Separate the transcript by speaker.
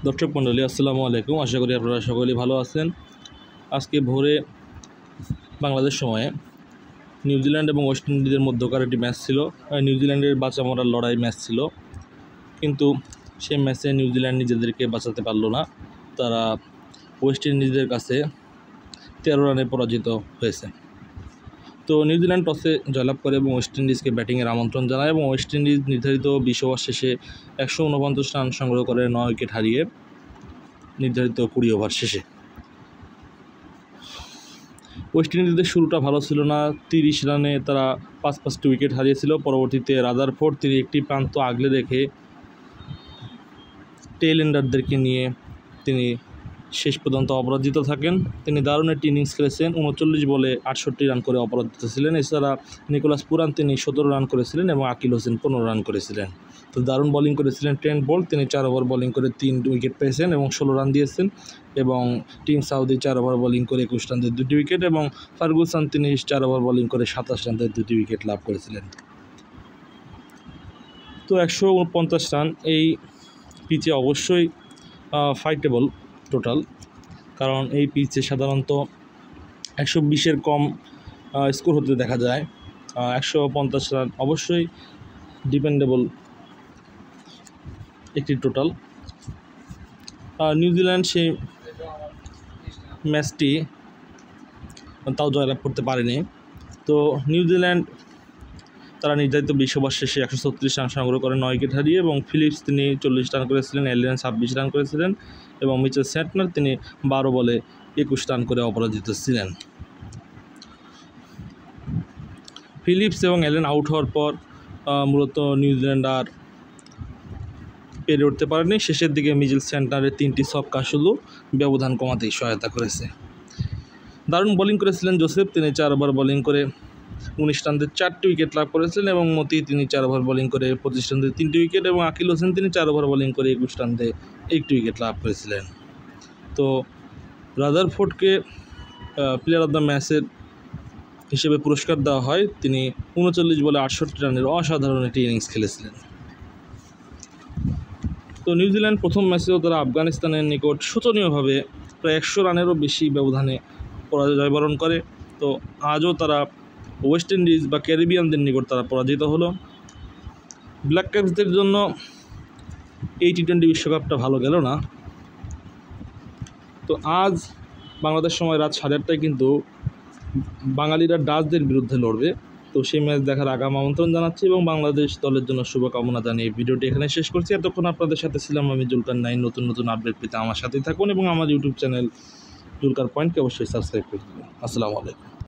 Speaker 1: দর্শক মণ্ডলী আসসালামু আলাইকুম। আশা করি আপনারা সকলেই ভালো আছেন। আজকে ভোরে বাংলাদেশ সময়ে নিউজিল্যান্ড এবং ওয়েস্ট ইন্ডিজের মধ্যকার একটি ম্যাচ ছিল। নিউজিল্যান্ডের বাঁচা মরার লড়াই ম্যাচ ছিল, কিন্তু সেই ম্যাচে নিউজিল্যান্ড নিজেদেরকে বাঁচাতে পারলো না। তারা ওয়েস্ট ইন্ডিজের কাছে 13 রানে পরাজিত হয়েছে। তো নিউজিল্যান্ড টসে জয়লাভ করে এবং ওয়েস্ট ইন্ডিজকে ব্যাটিংয়ের আমন্ত্রণ জানায় এবং ওয়েস্ট ইন্ডিজ নির্ধারিত 20 ওভার শেষে 149 রান সংগ্রহ করে 9 উইকেট হারিয়ে নির্ধারিত 20 ওভার শেষে। ওয়েস্ট ইন্ডিজের শুরুটা ভালো ছিল না। 30 রানে তারা 5-5টি উইকেট হারিয়েছিল। পরবর্তীতে রাদারফোর্ড তিনি একটি প্রান্ত আগলে রেখে টেইল এন্ডারদেরকে নিয়ে তিনি শেষ পর্যন্ত অপরাজিত থাকেন। তিনি দারুণ একটি ইনিংস খেলেছেন। 39 বলে 68 রান করে অপরাজিত ছিলেন। এছাড়া নিকোলাস পুরান তিনি 17 রান করেছিলেন এবং আকিল হোসেন 15 রান করেছিলেন। তো দারুণ বোলিং করেছিলেন ট্রেন্ট বোল্ট, তিনি 4 ওভার বোলিং করে 3 উইকেট পেয়েছেন এবং 16 রান দিয়েছেন। এবং টিম সাউদি 4 ওভার বোলিং করে 21 রান দিয়ে 2টি উইকেট এবং ফার্গুসন তিনি 4 ওভার বোলিং করে 27 রান দিয়ে 2টি উইকেট লাভ করেছিলেন। তো 150 রান এই পিচে অবশ্যই ফাইটেবল টোটাল, কারণ এই পিচে সাধারণত 120-এর কম স্কোর হতে দেখা যায়। 150 রান অবশ্যই ডিপেন্ডেবল একটি টোটাল। নিউজিল্যান্ড সেই ম্যাচটি তাও জয়লাভ করতে পারেনি। তো নিউজিল্যান্ড তারা নির্ধারিত 20 ওভার শেষে 136 রান সংগ্রহ করে 9 উইকেট হারিয়ে এবং ফিলিপস তিনি 40 রান করেছিলেন, এলিয়ান 26 রান করেছিলেন এবং মিচেল স্যান্টনার তিনি 12 বলে 21 রান করে অপরাজিত ছিলেন। ফিলিপস এবং এলেন আউট হওয়ার পর মূলত নিউজিল্যান্ড আর পেরে উঠতে পারেনি। শেষের দিকে মিচেল স্যান্টনারের 3টি ছক্কা শুধু ব্যবধান কমাতেই সহায়তা করেছে। দারুণ বোলিং করেছিলেন জোসেফ, তিনি 4 ওভার বোলিং করে 19 রান দিয়ে 4টি উইকেট লাভ করেছিলেন এবং মতি তিনি 4 ওভার বোলিং করে 25 রান দিয়ে 3টি উইকেট এবং আকিল হোসেন তিনি 4 ওভার বোলিং করে 21 রান দিয়ে 1টি উইকেট লাভ করেছিলেন। তো রাদারফোর্ডকে প্লেয়ার অফ দ্য ম্যাচের হিসেবে পুরস্কার দেওয়া হয়। তিনি 39 বলে 68 রানের অসাধারণ একটি ইনিংস খেলেছিলেন। তো নিউজিল্যান্ড প্রথম ম্যাচেও তারা আফগানিস্তানের নিকট শোচনীয়ভাবে প্রায় 100 রানেরও বেশি ব্যবধানে জয়বরণ করে। তো আজও তারা ওয়েস্ট ইন্ডিজ বা ক্যারিবিয়ানদের নিকট তারা পরাজিত হলো। ব্ল্যাক ক্যাপসদের জন্য এই টি-20 বিশ্বকাপটা ভালো গেল না। তো আজ বাংলাদেশ সময় রাত 8:30টায় কিন্তু বাঙালিরা ডাচদের বিরুদ্ধে লড়বে। তো সেই ম্যাচ দেখার আগাম আমন্ত্রণ জানাচ্ছি এবং বাংলাদেশ দলের জন্য শুভকামনা জানিয়ে ভিডিওটি এখানে শেষ করছি। এতক্ষণ আপনাদের সাথে ছিলাম আমি জুলকার 9। নতুন আপডেট পেতে আমার সাথেই থাকুন এবং আমার ইউটিউব চ্যানেল জুলকার পয়েন্টকে অবশ্যই সাবস্ক্রাইব করে দেবেন। আসসালামু আলাইকুম।